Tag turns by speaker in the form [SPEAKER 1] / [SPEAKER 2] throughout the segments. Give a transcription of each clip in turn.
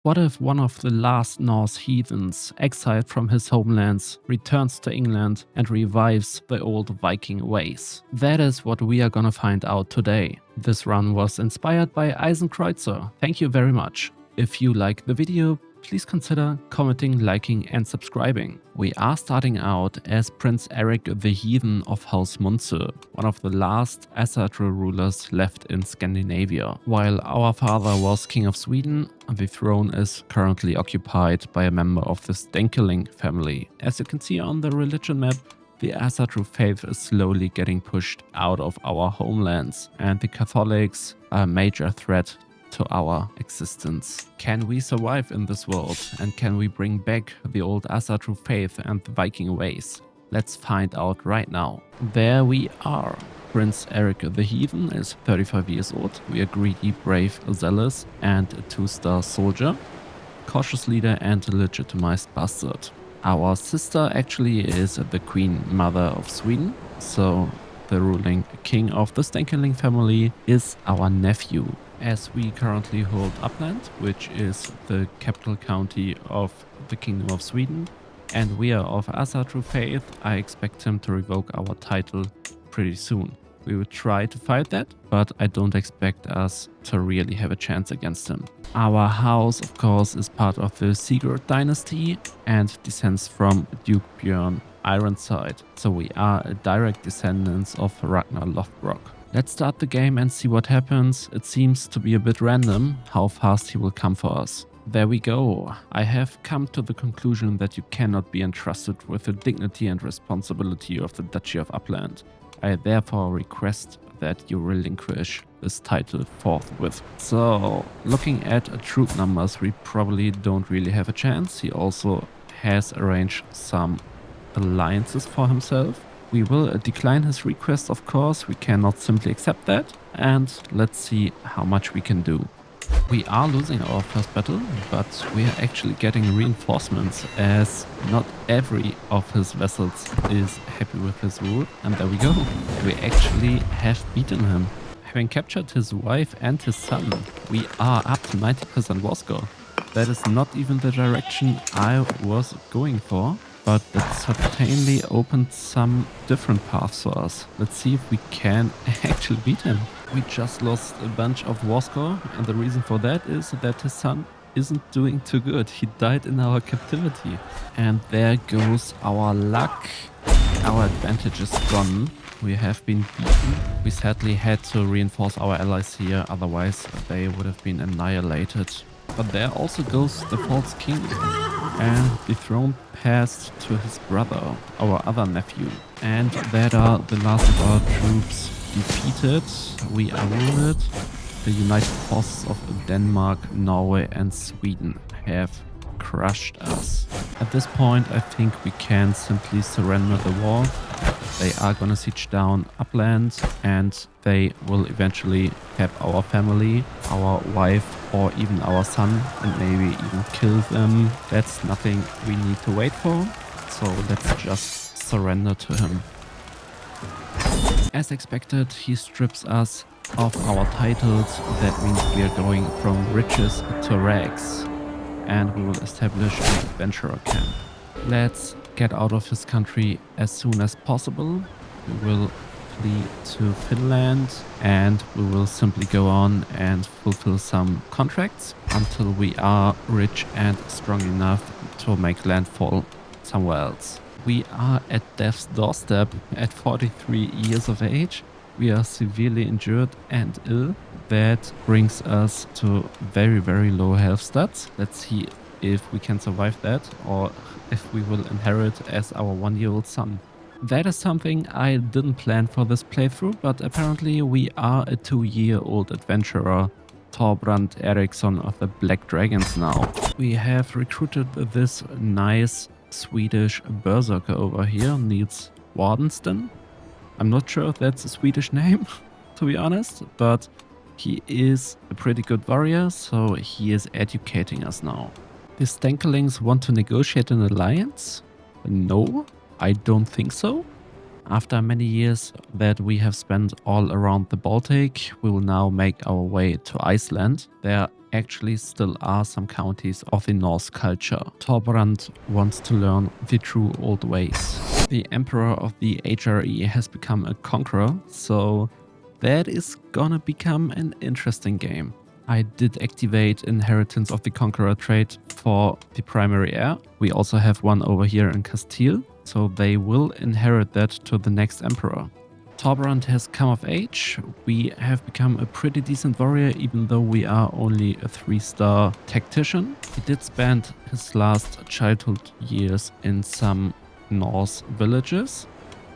[SPEAKER 1] What if one of the last Norse heathens, exiled from his homelands, returns to England and revives the old Viking ways? That is what we are gonna find out today. This run was inspired by Eisenkreuzer. Thank you very much. If you like the video, please consider commenting, liking and subscribing. We are starting out as Prince Erik the Heathen of House Munse, one of the last Asatru rulers left in Scandinavia. While our father was King of Sweden, the throne is currently occupied by a member of the Stenkeling family. As you can see on the religion map, the Asatru faith is slowly getting pushed out of our homelands, and the Catholics are a major threat to our existence. Can we survive in this world, and can we bring back the old Asatru faith and the Viking ways? Let's find out right now. There we are. Prince Erik the Heathen is 35 years old. We are greedy, brave, zealous and a 2-star soldier, cautious leader and a legitimized bastard. Our sister actually is the Queen Mother of Sweden, so the ruling king of the Stenkeling family is our nephew. As we currently hold Uppland, which is the capital county of the Kingdom of Sweden, and we are of Asatru faith, I expect him to revoke our title pretty soon. We will try to fight that, but I don't expect us to really have a chance against him. Our house, of course, is part of the Sigurd dynasty and descends from Duke Björn Ironside, so we are a direct descendants of Ragnar Lothbrok. Let's start the game and see what happens. It seems to be a bit random how fast he will come for us. There we go. I have come to the conclusion that you cannot be entrusted with the dignity and responsibility of the Duchy of Uppland. I therefore request that you relinquish this title forthwith. So, looking at troop numbers, we probably don't really have a chance. He also has arranged some alliances for himself. We will decline his request, of course. We cannot simply accept that. And let's see how much we can do. We are losing our first battle, but we are actually getting reinforcements, as not every of his vessels is happy with his rule. And there we go. We actually have beaten him. Having captured his wife and his son, we are up to 90% war score. That is not even the direction I was going for, but it certainly opened some different paths for us. Let's see if we can actually beat him. We just lost a bunch of war score, and the reason for that is that his son isn't doing too good. He died in our captivity. And there goes our luck. Our advantage is gone. We have been beaten. We sadly had to reinforce our allies here, otherwise they would have been annihilated. But there also goes the false king, and the throne passed to his brother, our other nephew. And that are the last of our troops defeated. We are wounded. The united forces of Denmark, Norway and Sweden have crushed us. At this point, I think we can simply surrender the war. They are gonna siege down Uppland, and they will eventually have our family, our wife or even our son, and maybe even kill them. That's nothing we need to wait for, so let's just surrender to him. As expected, he strips us of our titles. That means we are going from riches to rags, and we will establish an adventurer camp. Let's get out of his country as soon as possible. We will flee to Finland, and we will simply go on and fulfill some contracts until we are rich and strong enough to make landfall somewhere else. We are at death's doorstep at 43 years of age. We are severely injured and ill. That brings us to very, very low health stats. Let's see if we can survive that, or if we will inherit as our 1-year-old son. That is something I didn't plan for this playthrough, but apparently we are a 2-year-old adventurer, Torbrand Eriksson of the Black Dragons now. We have recruited this nice Swedish berserker over here, Niels Wardenston. I'm not sure if that's a Swedish name, to be honest, but he is a pretty good warrior, so he is educating us now. The Stenkelings want to negotiate an alliance? No, I don't think so. After many years that we have spent all around the Baltic, we will now make our way to Iceland. There actually still are some counties of the Norse culture. Thorbrand wants to learn the true old ways. The emperor of the HRE has become a conqueror, so that is gonna become an interesting game. I did activate Inheritance of the Conqueror trait for the primary heir. We also have one over here in Castile, so they will inherit that to the next emperor. Thorbrand has come of age. We have become a pretty decent warrior, even though we are only a 3-star tactician. He did spend his last childhood years in some Norse villages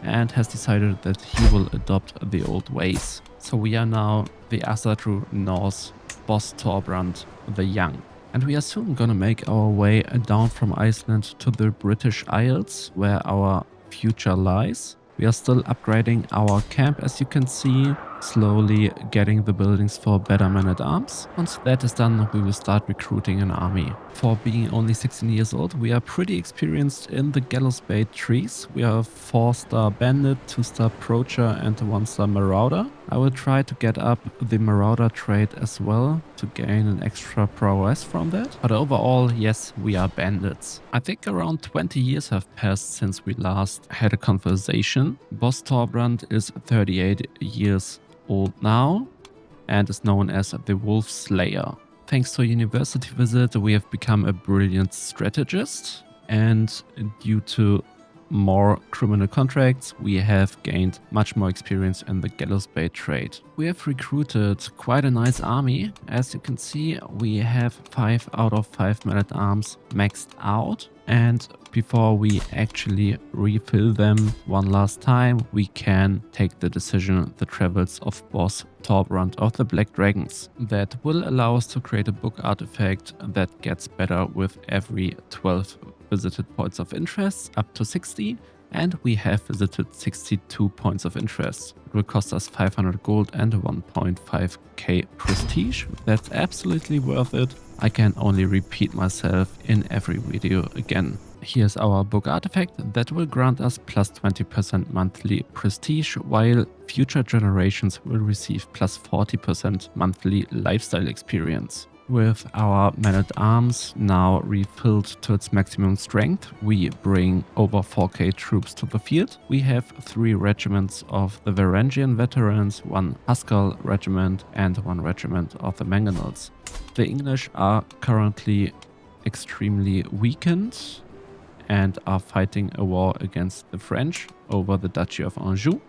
[SPEAKER 1] and has decided that he will adopt the old ways. So we are now the Asatru Norse boss Thorbrand the Young. And we are soon gonna make our way down from Iceland to the British Isles, where our future lies. We are still upgrading our camp, as you can see, slowly getting the buildings for better men-at-arms. Once that is done, we will start recruiting an army. For being only 16 years old, we are pretty experienced in the gallows bait trees. We are 4-star bandit, 2-star poacher and 1-star marauder. I will try to get up the marauder trait as well to gain an extra prowess from that. But overall, yes, we are bandits. I think around 20 years have passed since we last had a conversation. Boss Thorbrand is 38 years old now and is known as the Wolf Slayer. Thanks to a university visit, we have become a brilliant strategist, and due to more criminal contracts, we have gained much more experience in the gallows bait trade. We have recruited quite a nice army. As you can see, we have 5 out of 5 men-at-arms maxed out, and before we actually refill them one last time, we can take the decision, the travels of boss Thorbrand of the Black Dragons. That will allow us to create a book artifact that gets better with every 12 visited points of interest, up to 60, and we have visited 62 points of interest. It will cost us 500 gold and 1.5k prestige. That's absolutely worth it. I can only repeat myself in every video again. Here's our book artifact that will grant us plus 20% monthly prestige, while future generations will receive plus 40% monthly lifestyle experience. With our men-at-arms now refilled to its maximum strength, we bring over 4k troops to the field. We have 3 regiments of the Varangian veterans, 1 Huskal regiment and 1 regiment of the Mangonels. The English are currently extremely weakened and are fighting a war against the French over the Duchy of Anjou.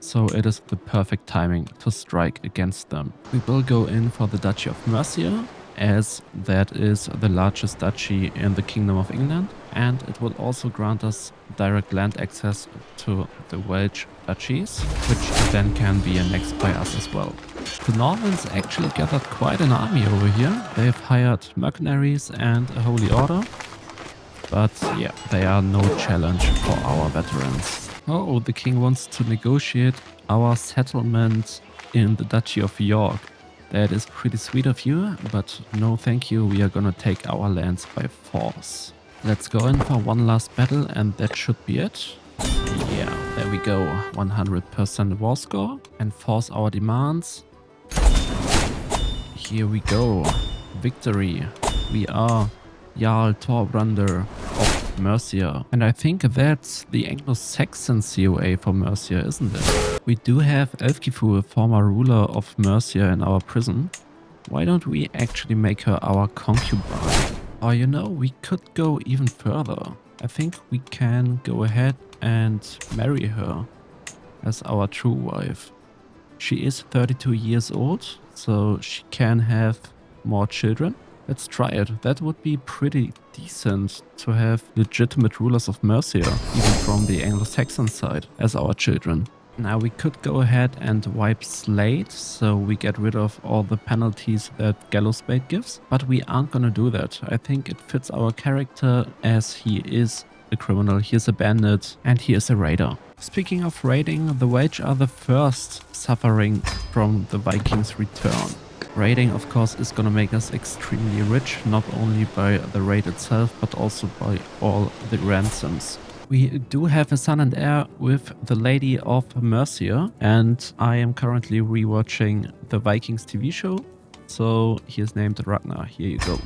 [SPEAKER 1] So it is the perfect timing to strike against them. We will go in for the Duchy of Mercia, as that is the largest duchy in the Kingdom of England, and it will also grant us direct land access to the Welsh duchies, which then can be annexed by us as well. The Normans actually gathered quite an army over here. They've hired mercenaries and a holy order, but yeah, they are no challenge for our veterans. Oh, the king wants to negotiate our settlement in the Duchy of York. That is pretty sweet of you, but no thank you, we are gonna take our lands by force. Let's go in for one last battle and that should be it. Yeah, there we go, 100% war score. Enforce our demands. Here we go, victory. We are Jarl Thorbrander of Mercia. And I think that's the Anglo-Saxon COA for Mercia, isn't it? We do have Elfgifu, a former ruler of Mercia, in our prison. Why don't we actually make her our concubine? Or you know, we could go even further. I think we can go ahead and marry her as our true wife. She is 32 years old, so she can have more children. Let's try it. That would be pretty decent to have legitimate rulers of Mercia, even from the Anglo-Saxon side, as our children. Now we could go ahead and wipe Slate, so we get rid of all the penalties that Gallows Bait gives, but we aren't gonna do that. I think it fits our character, as he is a criminal, he is a bandit, and he is a raider. Speaking of raiding, the Welsh are the first suffering from the Vikings' return. Raiding, of course, is gonna make us extremely rich, not only by the raid itself, but also by all the ransoms. We do have a son and heir with the Lady of Mercia, and I am currently rewatching the Vikings TV show. So he is named Ragnar. Here you go.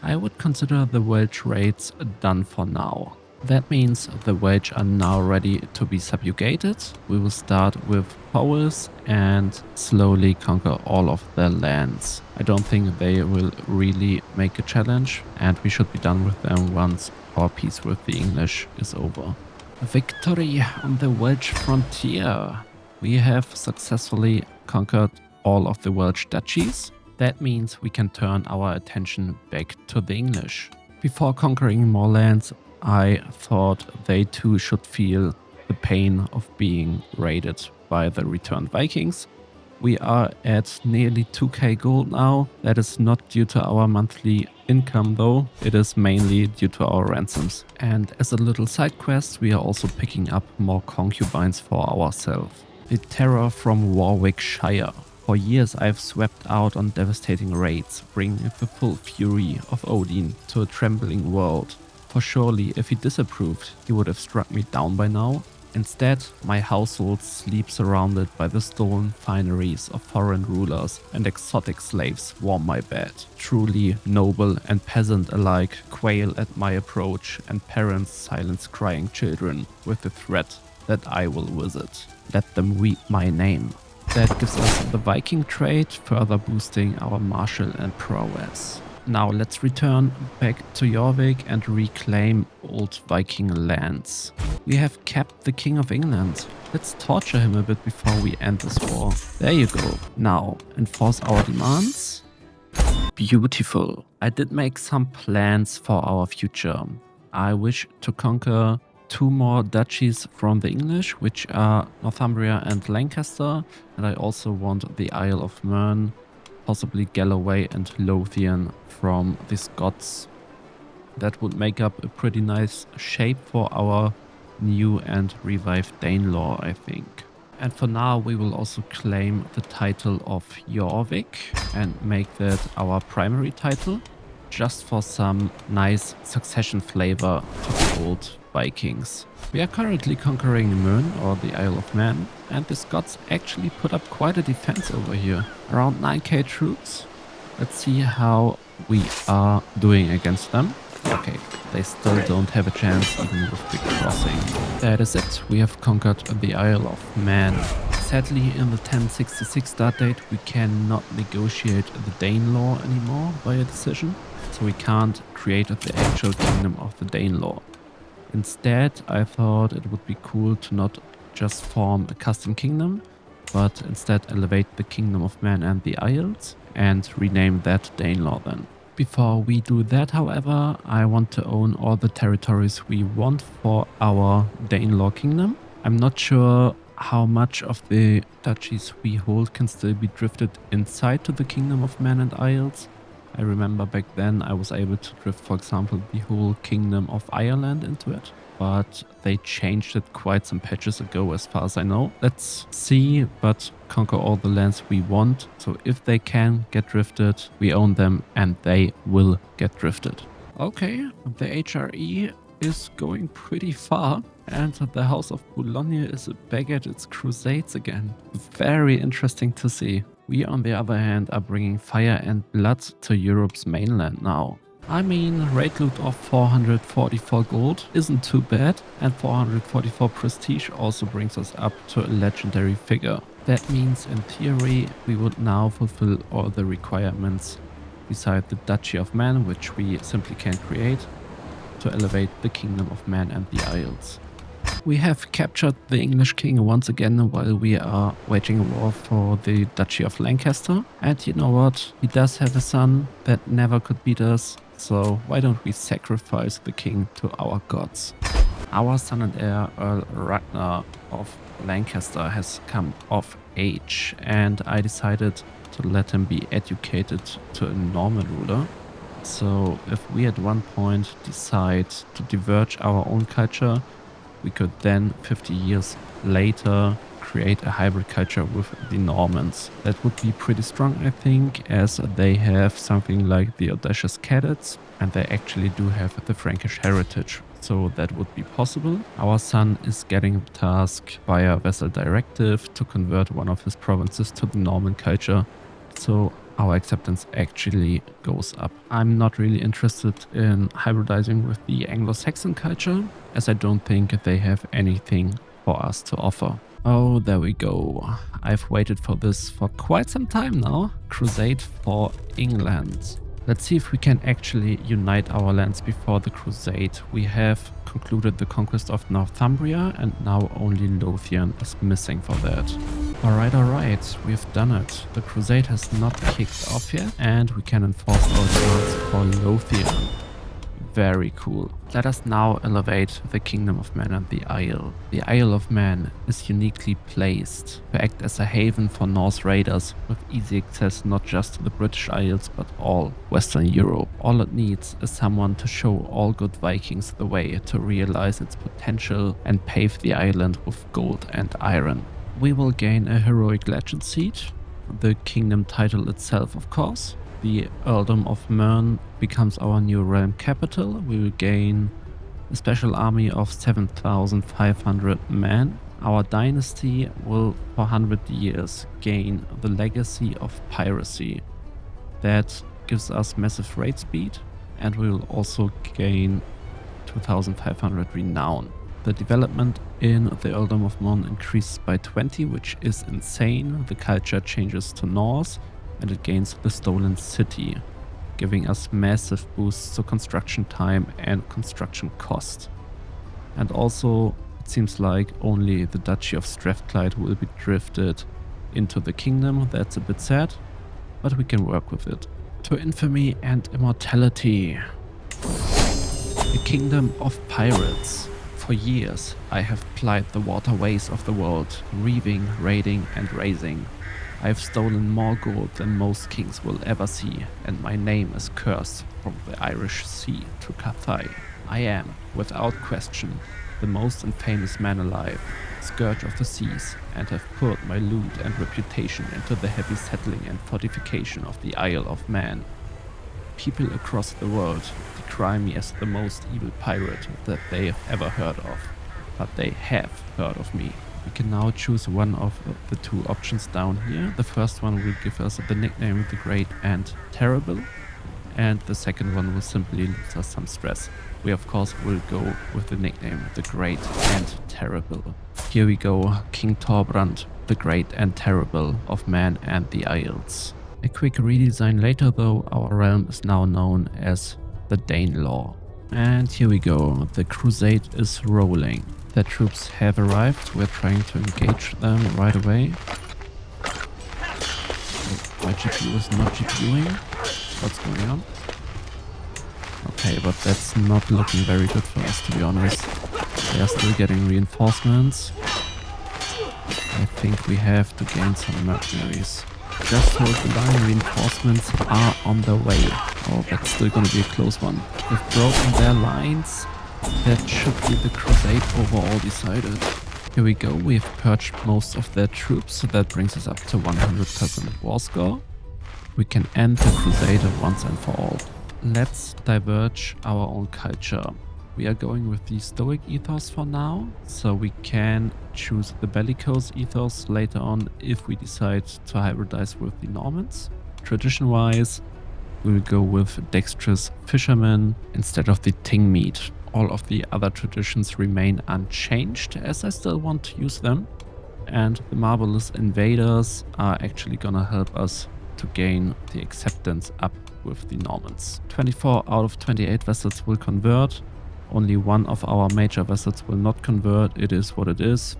[SPEAKER 1] I would consider the Welsh raids done for now. That means the Welsh are now ready to be subjugated. We will start with Powys and slowly conquer all of their lands. I don't think they will really make a challenge, and we should be done with them once our peace with the English is over. Victory on the Welsh frontier. We have successfully conquered all of the Welsh duchies. That means we can turn our attention back to the English. Before conquering more lands, I thought they too should feel the pain of being raided by the returned Vikings. We are at nearly 2k gold now. That is not due to our monthly income though, it is mainly due to our ransoms. And as a little side quest, we are also picking up more concubines for ourselves. The terror from Warwickshire. For years I've swept out on devastating raids, bringing the full fury of Odin to a trembling world. For surely, if he disapproved, he would have struck me down by now. Instead, my household sleeps surrounded by the stolen fineries of foreign rulers, and exotic slaves warm my bed. Truly, noble and peasant alike quail at my approach, and parents silence crying children with the threat that I will visit. Let them weep my name. That gives us the Viking trait, further boosting our martial and prowess. Now let's return back to Jorvik and reclaim old Viking lands. We have kept the King of England. Let's torture him a bit before we end this war. There you go. Now, enforce our demands. Beautiful. I did make some plans for our future. I wish to conquer 2 more duchies from the English, which are Northumbria and Lancaster. And I also want the Isle of Man, possibly Galloway and Lothian from the Scots. That would make up a pretty nice shape for our new and revived Danelaw, I think. And for now we will also claim the title of Jorvik and make that our primary title, just for some nice succession flavor to the old Vikings. We are currently conquering Mön, or the Isle of Man, and the Scots actually put up quite a defense over here. Around 9k troops. Let's see how we are doing against them. Okay, they still don't have a chance even with the crossing. That is it, we have conquered the Isle of Man. Sadly, in the 1066 start date, we cannot negotiate the Danelaw anymore by a decision, so we can't create the actual kingdom of the Danelaw. Instead, I thought it would be cool to not just form a custom kingdom, but instead elevate the Kingdom of Man and the Isles and rename that Danelaw then. Before we do that, however, I want to own all the territories we want for our Danelaw kingdom. I'm not sure how much of the duchies we hold can still be drifted inside to the Kingdom of Man and Isles. I remember back then I was able to drift, for example, the whole Kingdom of Ireland into it, but they changed it quite some patches ago as far as I know. Let's see, but conquer all the lands we want. So if they can get drifted, we own them and they will get drifted. Okay, the HRE is going pretty far and the House of Boulogne is back at its crusades again. Very interesting to see. We, on the other hand, are bringing fire and blood to Europe's mainland now. I mean, raid loot of 444 gold isn't too bad, and 444 prestige also brings us up to a legendary figure. That means, in theory, we would now fulfill all the requirements beside the Duchy of Man, which we simply can't create, to elevate the Kingdom of Man and the Isles. We have captured the English king once again while we are waging a war for the Duchy of Lancaster. And you know what? He does have a son that never could beat us, so why don't we sacrifice the king to our gods? Our son and heir, Earl Ragnar of Lancaster, has come of age, and I decided to let him be educated to a Norman ruler. So if we at one point decide to diverge our own culture, we could then, 50 years later, create a hybrid culture with the Normans. That would be pretty strong, I think, as they have something like the Audacious Cadets, and they actually do have the Frankish heritage, so that would be possible. Our son is getting the task via Vassal Directive to convert one of his provinces to the Norman culture, so our acceptance actually goes up. I'm not really interested in hybridizing with the Anglo-Saxon culture, as I don't think they have anything for us to offer. Oh, there we go. I've waited for this for quite some time now. Crusade for England. Let's see if we can actually unite our lands before the crusade. We have concluded the conquest of Northumbria and now only Lothian is missing for that. Alright, we've done it. The crusade has not kicked off yet and we can enforce our demands for Lothian. Very cool. Let us now elevate the Kingdom of Man and the Isle. The Isle of Man is uniquely placed to act as a haven for Norse raiders with easy access not just to the British Isles but all Western Europe. All it needs is someone to show all good Vikings the way to realize its potential and pave the island with gold and iron. We will gain a heroic legend seat, the kingdom title itself of course. The Earldom of Mern becomes our new realm capital. We will gain a special army of 7,500 men. Our dynasty will for 100 years gain the legacy of piracy. That gives us massive raid speed and we will also gain 2,500 renown. The development in the Earldom of Mern increases by 20, which is insane. The culture changes to Norse and it gains the Stolen City, giving us massive boosts to construction time and construction cost. And also, it seems like only the Duchy of Strathclyde will be drifted into the kingdom. That's a bit sad, but we can work with it. To infamy and immortality. The Kingdom of Pirates. For years, I have plied the waterways of the world, reaving, raiding and raising. I have stolen more gold than most kings will ever see, and my name is cursed from the Irish Sea to Cathay. I am, without question, the most infamous man alive, scourge of the seas, and have poured my loot and reputation into the heavy settling and fortification of the Isle of Man. People across the world decry me as the most evil pirate that they have ever heard of, but they have heard of me. We can now choose one of the two options down here. The first one will give us the nickname the Great and Terrible, and the second one will simply lose us some stress. We of course will go with the nickname the Great and Terrible. Here we go, King Thorbrand, the Great and Terrible of Man and the Isles. A quick redesign later though, our realm is now known as the Danelaw. And here we go, the crusade is rolling. The troops have arrived, we're trying to engage them right away. Oh, my GPU is not GPUing. What's going on? Okay, but that's not looking very good for us to be honest. They are still getting reinforcements. I think we have to gain some mercenaries. Just hold the line, reinforcements are on the way. Oh, that's still gonna be a close one. We've broken their lines. That should be the crusade overall decided. Here we go, we've purged most of their troops, so that brings us up to 100% war score. We can end the crusade once and for all. Let's diverge our own culture. We are going with the Stoic ethos for now, so we can choose the Bellicose ethos later on if we decide to hybridize with the Normans. Tradition-wise, we'll go with Dexterous Fishermen instead of the Ting Meat. All of the other traditions remain unchanged as I still want to use them. And the Marvelous Invaders are actually gonna help us to gain the acceptance up with the Normans. 24 out of 28 vessels will convert. Only one of our major vessels will not convert. It is what it is.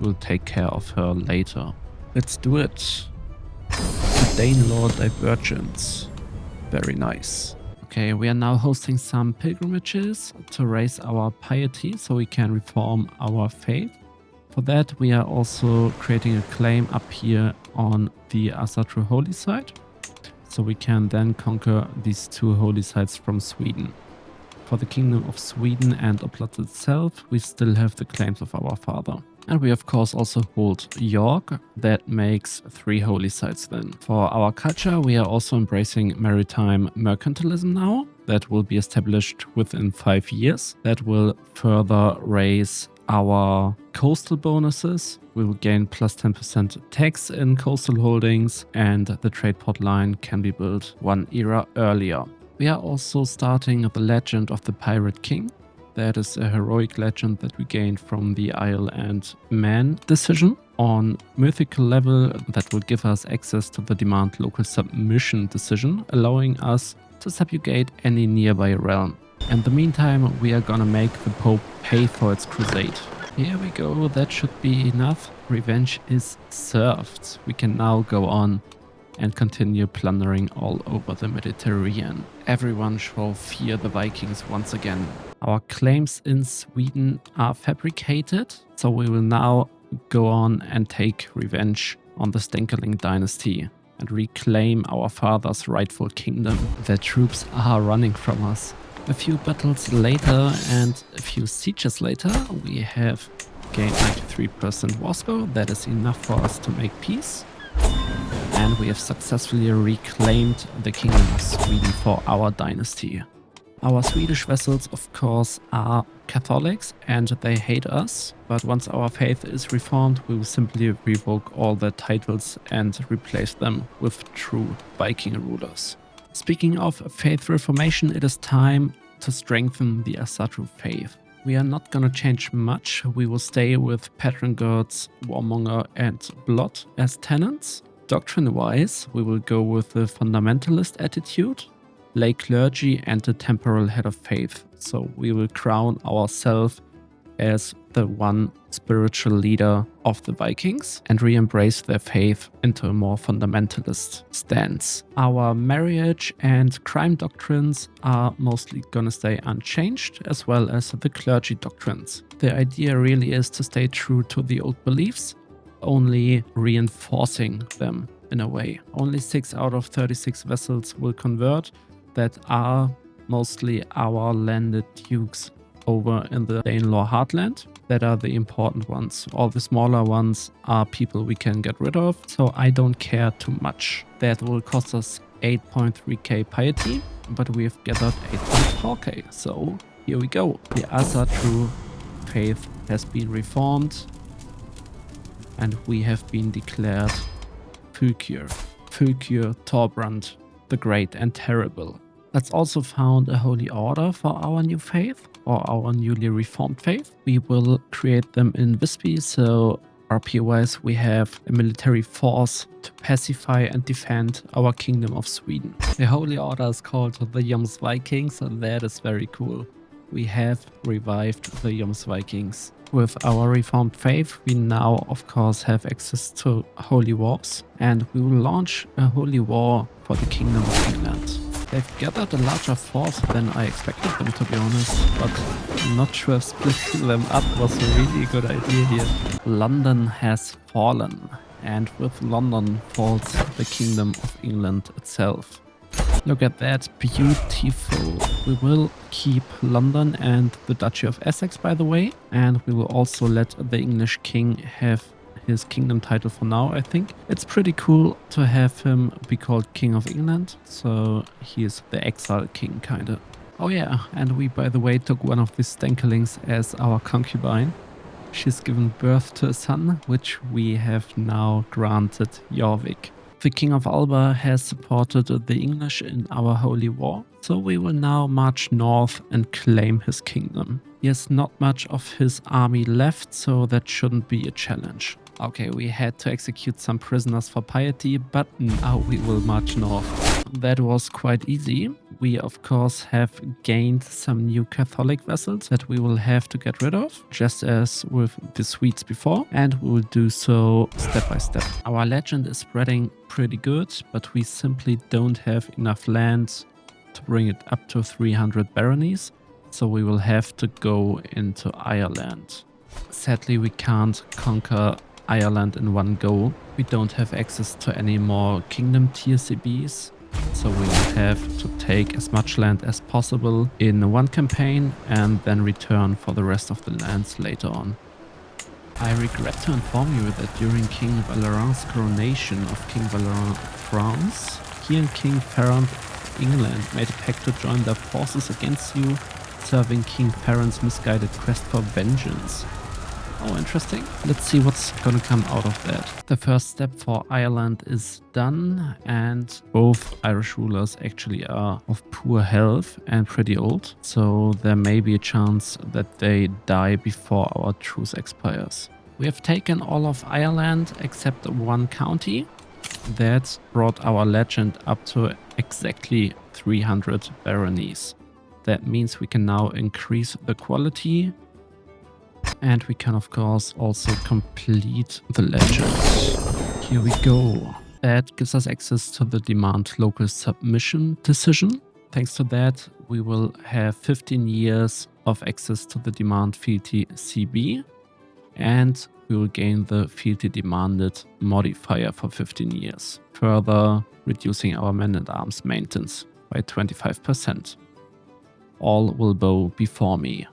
[SPEAKER 1] We'll take care of her later. Let's do it. The Danelaw Divergence. Very nice. Okay, we are now hosting some pilgrimages to raise our piety so we can reform our faith. For that, we are also creating a claim up here on the Asatru holy site, so we can then conquer these two holy sites from Sweden. For the Kingdom of Sweden and Uppland itself, we still have the claims of our father. And we of course also hold York. That makes 3 holy sites then. For our culture, we are also embracing maritime mercantilism now. That will be established within 5 years. That will further raise our coastal bonuses. We will gain plus 10% tax in coastal holdings, and the trade port line can be built one era earlier. We are also starting the Legend of the Pirate King. That is a heroic legend that we gained from the Isle and Man decision. On mythical level, that will give us access to the demand local submission decision, allowing us to subjugate any nearby realm. In the meantime, we are gonna make the Pope pay for its crusade. Here we go, that should be enough. Revenge is served. We can now go on and continue plundering all over the Mediterranean. Everyone shall fear the Vikings once again. Our claims in Sweden are fabricated, so we will now go on and take revenge on the Stenkeling dynasty and reclaim our father's rightful kingdom. Their troops are running from us. A few battles later and a few sieges later, we have gained 93% war score. That is enough for us to make peace. And we have successfully reclaimed the Kingdom of Sweden for our dynasty. Our Swedish vassals, of course, are Catholics and they hate us, but once our faith is reformed, we will simply revoke all their titles and replace them with true Viking rulers. Speaking of faith reformation, it is time to strengthen the Asatru faith. We are not gonna change much. We will stay with Patron Gods, Warmonger and Blood as tenants. Doctrine-wise, we will go with the fundamentalist attitude, lay clergy and the temporal head of faith. So we will crown ourselves as the one spiritual leader of the Vikings and re-embrace their faith into a more fundamentalist stance. Our marriage and crime doctrines are mostly gonna stay unchanged, as well as the clergy doctrines. The idea really is to stay true to the old beliefs, only reinforcing them in a way. Only 6 out of 36 vessels will convert. That are mostly our landed dukes over in the Danelaw heartland. That are the important ones. All the smaller ones are people we can get rid of, so I don't care too much. That will cost us 8.3k piety, but we have gathered 8.4k, so here we go. The Asatru faith has been reformed and we have been declared Fulkir Torbrand the Great and Terrible. Let's also found a holy order for our new faith, or our newly reformed faith. We will create them in Visby, so RP-wise we have a military force to pacify and defend our kingdom of Sweden. The holy order is called the Jomsvikings, and that is very cool. We have revived the Jomsvikings. With our reformed faith, we now of course have access to holy wars, and we will launch a holy war for the kingdom of England. They've gathered a larger force than I expected them, to be honest, but I'm not sure if splitting them up was a really good idea here. London has fallen, and with London falls the kingdom of England itself. Look at that, beautiful. We will keep London and the Duchy of Essex, by the way, and we will also let the English king have his kingdom title for now, I think. It's pretty cool to have him be called King of England, so he is the exile king, kinda. Oh yeah, and we, by the way, took one of the Stenkelings as our concubine. She's given birth to a son, which we have now granted Jorvik. The King of Alba has supported the English in our holy war, so we will now march north and claim his kingdom. He has not much of his army left, so that shouldn't be a challenge. Okay, we had to execute some prisoners for piety, but now we will march north. That was quite easy. We of course have gained some new Catholic vessels that we will have to get rid of, just as with the Swedes before, and we will do so step by step. Our legend is spreading pretty good, but we simply don't have enough land to bring it up to 300 baronies, so we will have to go into Ireland. Sadly, we can't conquer Ireland in one go. We don't have access to any more kingdom TCBs, so we will have to take as much land as possible in one campaign and then return for the rest of the lands later on. I regret to inform you that during King Valerin's coronation of King Valerin of France, he and King Ferrand of England made a pact to join their forces against you, serving King Ferrand's misguided quest for vengeance. Oh, interesting. Let's see what's gonna come out of that. The first step for Ireland is done, and both Irish rulers actually are of poor health and pretty old. So there may be a chance that they die before our truce expires. We have taken all of Ireland except one county. That brought our legend up to exactly 300 baronies. That means we can now increase the quality, and we can of course also complete the legend. Here we go. That gives us access to the demand local submission decision. Thanks to that, we will have 15 years of access to the demand fealty CB, and we will gain the fealty demanded modifier for 15 years, further reducing our men-at-arms maintenance by 25%. All will bow before me.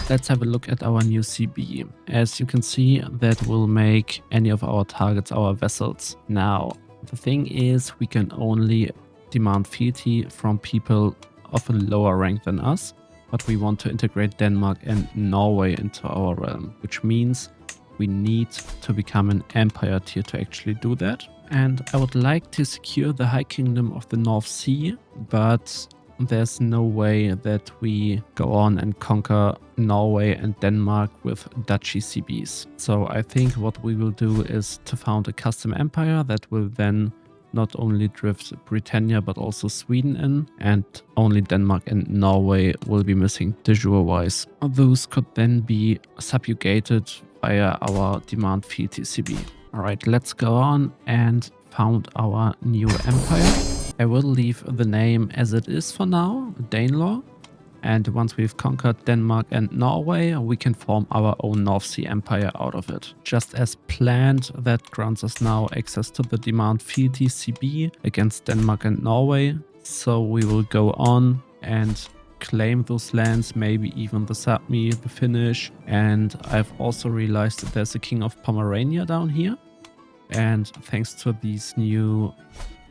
[SPEAKER 1] Let's have a look at our new CB. As you can see, that will make any of our targets our vassals. Now, the thing is, we can only demand fealty from people of a lower rank than us, but we want to integrate Denmark and Norway into our realm, which means we need to become an empire tier to actually do that. And I would like to secure the High Kingdom of the North Sea, but there's no way that we go on and conquer Norway and Denmark with duchy CBs. So I think what we will do is to found a custom empire that will then not only drift Britannia but also Sweden in, and only Denmark and Norway will be missing de jure wise. Those could then be subjugated via our demand fealty CB. Alright, let's go on and found our new empire. I will leave the name as it is for now, Danelaw. And once we've conquered Denmark and Norway, we can form our own North Sea Empire out of it. Just as planned, that grants us now access to the demand fealty CB against Denmark and Norway. So we will go on and claim those lands, maybe even the Sapmi, the Finnish. And I've also realized that there's a King of Pomerania down here. And thanks to these new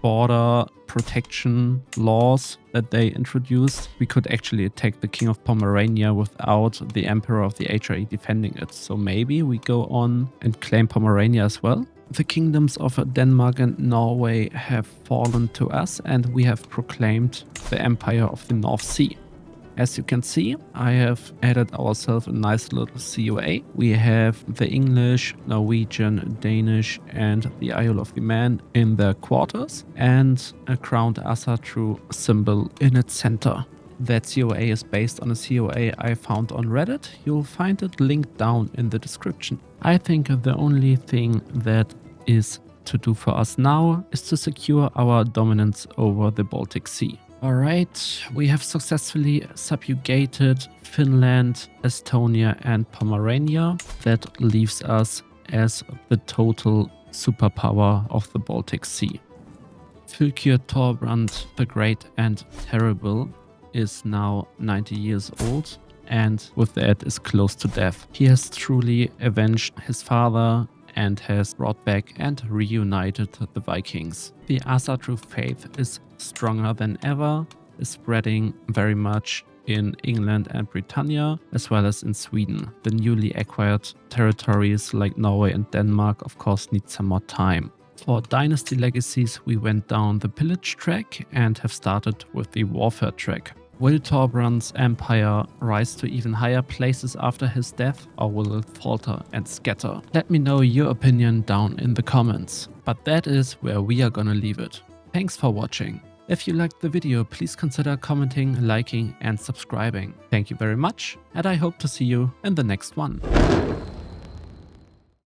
[SPEAKER 1] border protection laws that they introduced, we could actually attack the King of Pomerania without the Emperor of the HRE defending it. So maybe we go on and claim Pomerania as well. The kingdoms of Denmark and Norway have fallen to us, and we have proclaimed the Empire of the North Sea. As you can see, I have added ourselves a nice little COA. We have the English, Norwegian, Danish, and the Isle of Man in their quarters, and a crowned Asatru symbol in its center. That COA is based on a COA I found on Reddit. You'll find it linked down in the description. I think the only thing that is to do for us now is to secure our dominance over the Baltic Sea. Alright, we have successfully subjugated Finland, Estonia and Pomerania. That leaves us as the total superpower of the Baltic Sea. Fylkir Thorbrand the Great and Terrible is now 90 years old, and with that is close to death. He has truly avenged his father and has brought back and reunited the Vikings. The Asatru faith is stronger than ever, is spreading very much in England and Britannia, as well as in Sweden. The newly acquired territories like Norway and Denmark of course need some more time. For dynasty legacies, we went down the pillage track and have started with the warfare track. Will Thorbrand's empire rise to even higher places after his death, or will it falter and scatter? Let me know your opinion down in the comments. But that is where we are gonna leave it. Thanks for watching. If you liked the video, please consider commenting, liking and subscribing. Thank you very much, and I hope to see you in the next one.